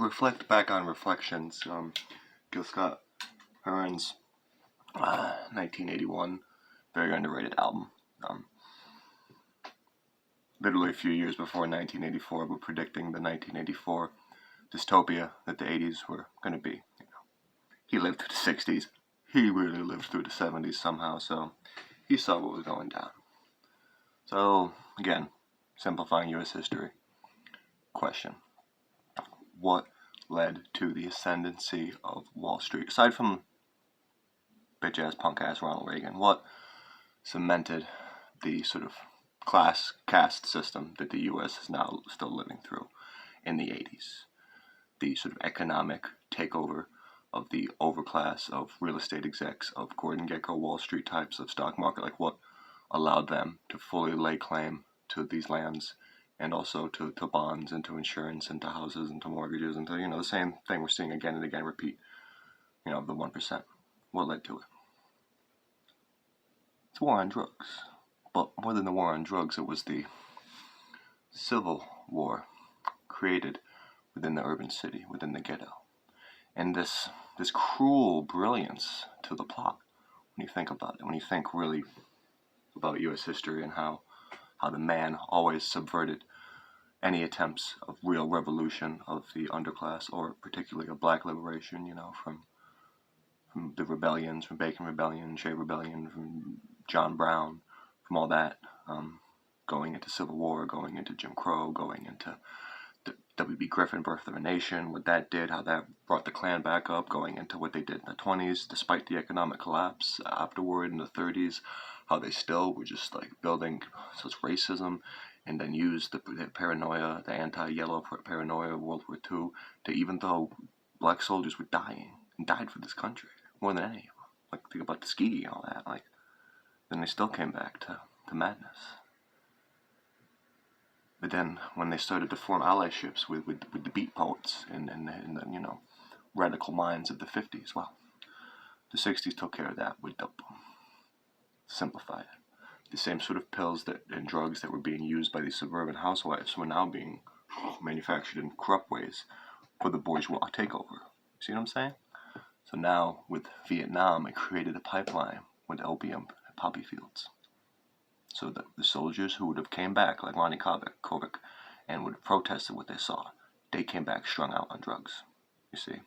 reflect back on Reflections, Gil Scott Heron's 1981, very underrated album. Literally a few years before 1984, we're predicting the 1984 dystopia that the 80s were going to be. He lived through the 60s. He really lived through the 70s somehow, so he saw what was going down. So, again, simplifying U.S. history. Question. What led to the ascendancy of Wall Street? Aside from bitch-ass, punk-ass Ronald Reagan, what cemented the sort of class caste system that the U.S. is now still living through in the 80s? The sort of economic takeover of the overclass of real estate execs, of Gordon Gekko Wall Street types of stock market, like what allowed them to fully lay claim to these lands and also to bonds and to insurance and to houses and to mortgages and to, the same thing we're seeing again and again repeat, the 1%. What led to it? It's war on drugs. But more than the war on drugs, it was the civil war created within the urban city, within the ghetto. And this cruel brilliance to the plot, when you think about it, when you think really about U.S. history and how the man always subverted any attempts of real revolution of the underclass, or particularly of black liberation, from the rebellions, from Bacon Rebellion, Shea Rebellion, from John Brown, from all that, going into Civil War, going into Jim Crow, going into the W.B. Griffin, Birth of a Nation, what that did, how that brought the Klan back up, going into what they did in the 20s, despite the economic collapse afterward in the 30s, how they still were just like building such racism, and then used the paranoia, the anti-yellow paranoia of World War II, to, even though black soldiers were dying and died for this country more than any of them. Like, think about Tuskegee and all that. Like, then they still came back to madness. But then when they started to form allyships with the beat poets and the radical minds of the 50s, well, the 60s took care of that with the simplified. The same sort of pills and drugs that were being used by these suburban housewives were now being manufactured in corrupt ways for the bourgeois takeover. See what I'm saying? So now with Vietnam, it created a pipeline with opium and poppy fields. So that the soldiers who would have came back, like Ronnie Kovic, and would have protested what they saw, they came back strung out on drugs, you see,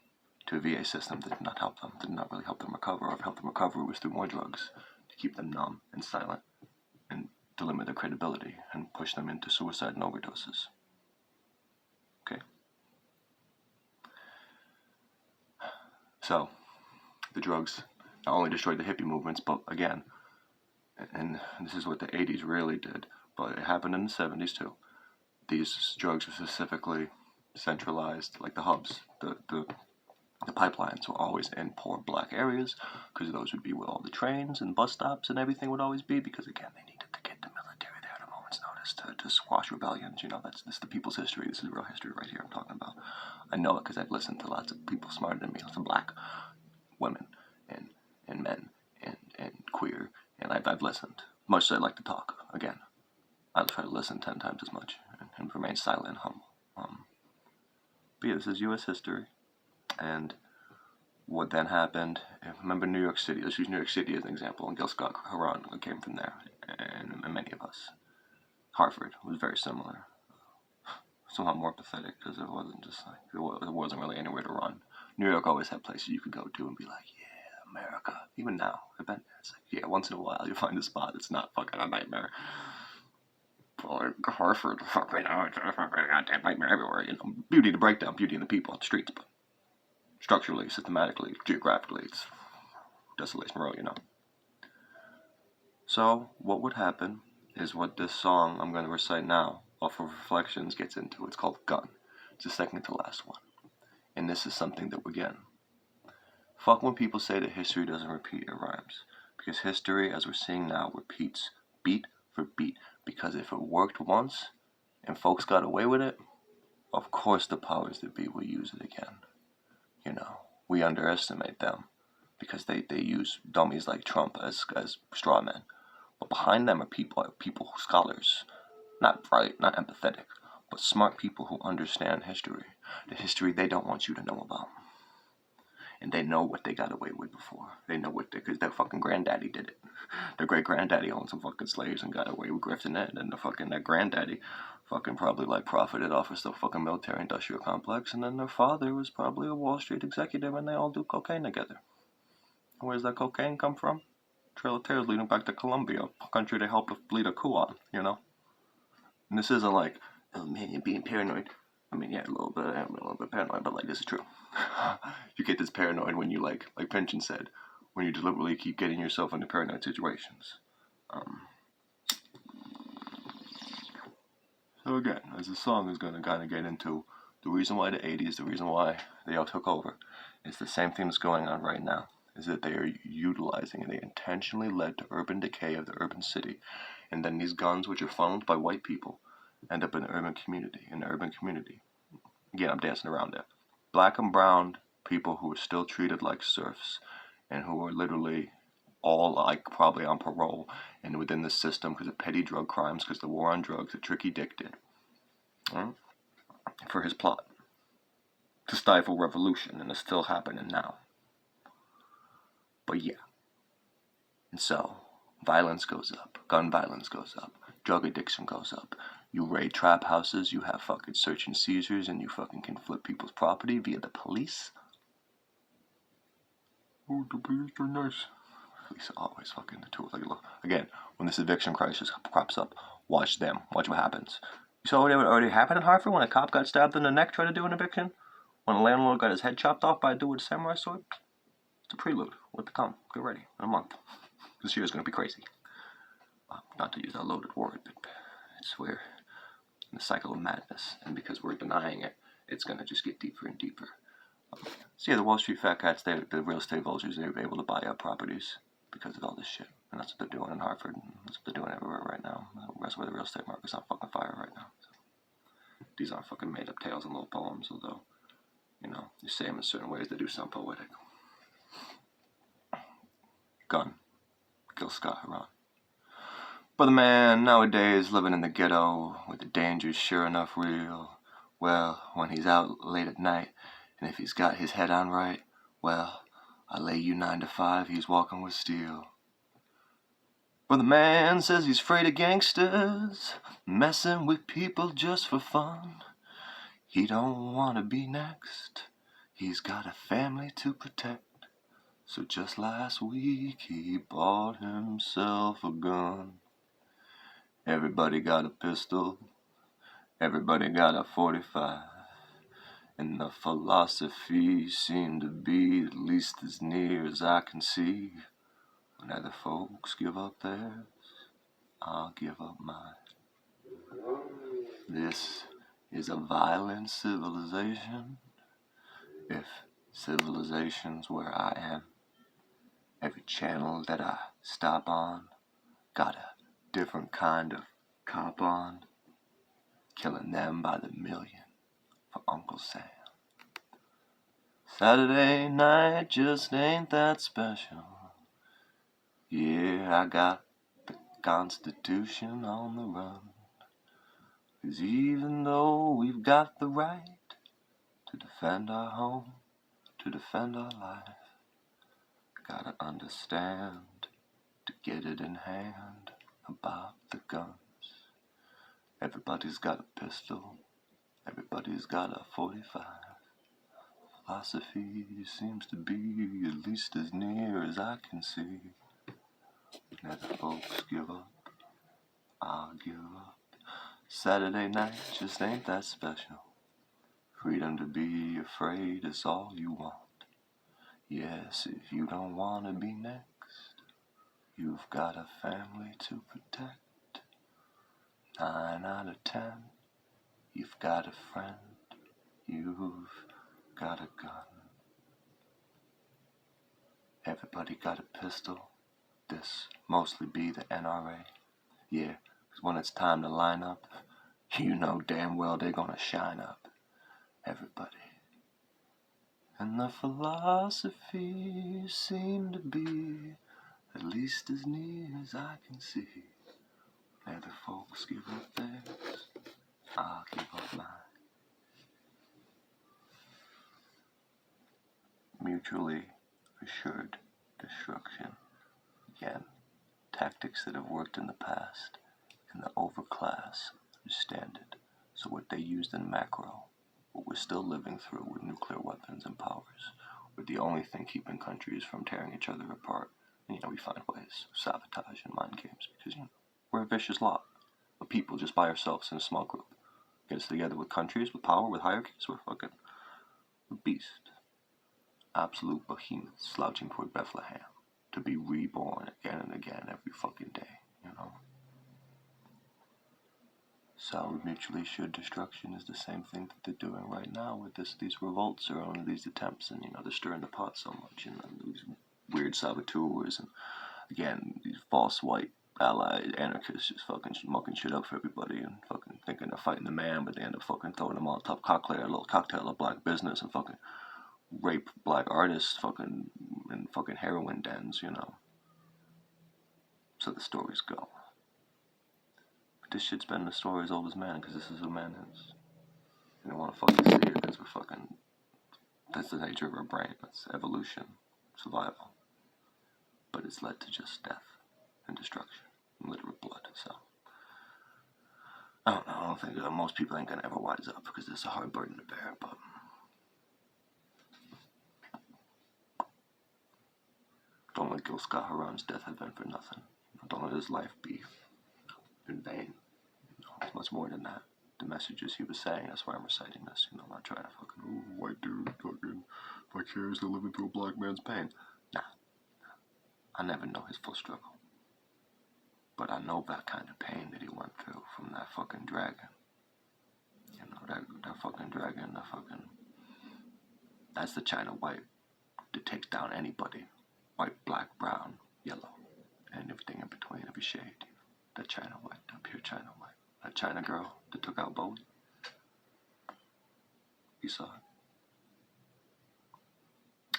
to a VA system that did not help them, did not really help them recover, or if helped them recover, it was through more drugs to keep them numb and silent and to limit their credibility and push them into suicide and overdoses. Okay? So, the drugs not only destroyed the hippie movements, but again, and this is what the 80s really did, but it happened in the 70s too. These drugs were specifically centralized, like the hubs, the pipelines were always in poor black areas, because those would be where all the trains and bus stops and everything would always be, because again, they needed to get the military there at a moment's notice to squash rebellions. This is the people's history. This is real history right here I'm talking about. I know it because I've listened to lots of people smarter than me, lots of black women and men and queer. And I've listened, much as I like to talk. Again, I'll try to listen 10 times as much and remain silent and humble. But yeah, this is U.S. history. And what then happened, remember New York City. Let's use New York City as an example. And Gil Scott Heron came from there, and many of us. Hartford was very similar. Somehow more pathetic, because it wasn't just like, there wasn't really anywhere to run. New York always had places you could go to and be like, yeah, America. Even now, I've been there. It's like, yeah, once in a while you find a spot that's not fucking a nightmare. Or Hartford, fucking goddamn nightmare everywhere. Beauty to breakdown, beauty in the people on the streets, but structurally, systematically, geographically, it's desolation row, So what would happen is what this song I'm going to recite now, off of Reflections, gets into. It's called Gun. It's the second to last one. And this is something that, again, fuck when people say that history doesn't repeat, it rhymes. Because history, as we're seeing now, repeats beat for beat. Because if it worked once, and folks got away with it, of course the powers that be will use it again. We underestimate them. Because they use dummies like Trump as straw men. But behind them are people, scholars. Not bright, not empathetic, but smart people who understand history. The history they don't want you to know about. And they know what they got away with before. They know what because their fucking granddaddy did it. Their great granddaddy owned some fucking slaves and got away with grifting it, and their granddaddy fucking probably like profited off of the fucking military industrial complex, and then their father was probably a Wall Street executive, and they all do cocaine together. Where does that cocaine come from? Trail of Tears leading back to Colombia, a country they helped lead a coup on, you know? And this isn't like, oh man, you're being paranoid. I mean, yeah, a little bit. I'm a little bit paranoid, but like, this is true. You get this paranoid when you like Pynchon said, when you deliberately keep getting yourself into paranoid situations. So again, as the song is going to kind of get into, the reason why the 80s, the reason why they all took over, is the same thing that's going on right now. Is that they are utilizing and they intentionally led to urban decay of the urban city, and then these guns, which are funneled by white people, end up in the urban community. Again, I'm dancing around it. Black and brown people who are still treated like serfs, and who are literally all like probably on parole and within the system because of petty drug crimes, because the war on drugs that Tricky Dick did, for his plot to stifle revolution, and it's still happening now. But yeah, and so violence goes up, gun violence goes up, drug addiction goes up. You raid trap houses, you have fucking search and seizures, and you fucking can flip people's property via the police. Oh, the police are nice. Police are always fucking the tools. Like, look, again, when this eviction crisis crops up, watch them. Watch what happens. You saw what already happened in Hartford when a cop got stabbed in the neck trying to do an eviction? When a landlord got his head chopped off by a dude with a samurai sword? It's a prelude. What to come. Get ready. In a month. This year is going to be crazy. Not to use that loaded word, but it's where in the cycle of madness. And because we're denying it, it's going to just get deeper and deeper. So yeah, the Wall Street fat cats, the real estate vultures, they were able to buy up properties because of all this shit. And that's what they're doing in Hartford. And that's what they're doing everywhere right now. That's where the real estate market's on fucking fire right now. So, these aren't fucking made up tales and little poems, although, you know, you say them in certain ways, they do sound poetic. Gun. Kill Scott Huron. But the man nowadays living in the ghetto with the dangers sure enough real. Well, when he's out late at night, and if he's got his head on right, well, I lay you 9 to 5, he's walking with steel. But the man says he's afraid of gangsters, messing with people just for fun. He don't want to be next, he's got a family to protect. So just last week he bought himself a gun. Everybody got a pistol, everybody got a 45. And the philosophy seemed to be at least as near as I can see. When other folks give up theirs, I'll give up mine. This is a violent civilization. If civilization's where I am, every channel that I stop on got a different kind of cop on, killing them by the million for Uncle Sam. Saturday night just ain't that special. Yeah, I got the Constitution on the run. 'Cause even though we've got the right to defend our home, to defend our life, gotta understand to get it in hand about the guns. Everybody's got a pistol, everybody's got a 45. Philosophy seems to be at least as near as I can see. Never folks give up, I'll give up. Saturday night just ain't that special. Freedom to be afraid is all you want. Yes, if you don't want to be next, you've got a family to protect. 9 out of 10, you've got a friend, you've got a gun. Everybody got a pistol, this mostly be the NRA. Yeah, 'cause when it's time to line up, you know damn well they're gonna shine up. Everybody. And the philosophy seem to be at least as near as I can see. Now the folks give up theirs, I'll keep up my mutually assured destruction. Again, tactics that have worked in the past, and the overclass understand it. So what they used in macro, what we're still living through with nuclear weapons and powers, were the only thing keeping countries from tearing each other apart. And, we find ways of sabotage and mind games because, we're a vicious lot. But people just by ourselves in a small group. Get us together with countries, with power, with hierarchies, we're fucking a beast. Absolute behemoths slouching toward Bethlehem to be reborn again and again every fucking day, So mutually assured destruction is the same thing that they're doing right now with these revolts or only these attempts, and they're stirring the pot so much, these weird saboteurs, and again these false white allied anarchists just fucking mucking shit up for everybody and fucking thinking they're fighting the man, but they end up fucking throwing a Molotov cocktail, a little cocktail of black business, and fucking rape black artists fucking in fucking heroin dens, So the stories go. But this shit's been the story as old as man, because this is who man is. You don't want to fucking see it, because that's the nature of our brain. That's evolution, survival. But it's led to just death and destruction and literal blood, so. I don't know, I don't think most people ain't gonna ever wise up, because it's a hard burden to bear, but. Don't let Gil Scott-Heron's death have been for nothing. Don't let his life be in vain. It's much more than that. The messages he was saying, that's why I'm reciting this. I'm not trying to fucking, white dude, fucking, vicariously living through a black man's pain. Nah. I never know his full struggle. But I know that kind of pain that he went through from that fucking dragon. That fucking dragon, that's the China white that takes down anybody. White, black, brown, yellow, and everything in between, every shade. That China white, that pure China white. That China girl that took out Bowie. You saw it.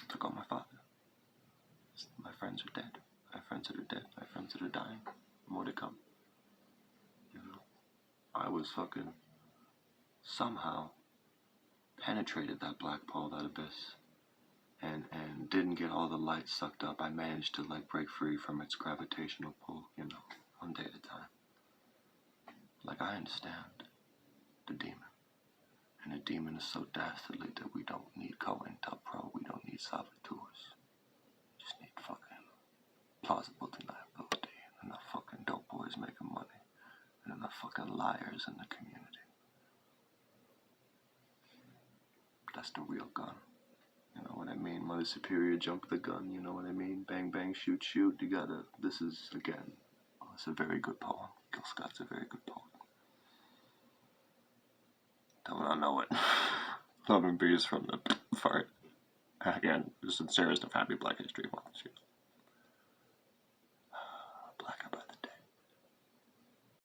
Took out my father. My friends are dead. My friends that are dead. My friends that are dying. More to come. I was fucking somehow penetrated that black pole, that abyss. And didn't get all the light sucked up. I managed to break free from its gravitational pull, one day at a time. I understand the demon. And the demon is so dastardly that we don't need COINTELPRO, we don't need saboteurs. We just need fucking plausible deniability, and enough fucking dope boys making money, and enough fucking liars in the community. That's the real gun. You know what I mean? Mother Superior, jump the gun, you know what I mean? Bang, bang, shoot, shoot. This is, again, it's a very good poem. Gil Scott's a very good poet. Don't I know it. Love and peace from the fart. Again, the sincerest of happy Black History Month.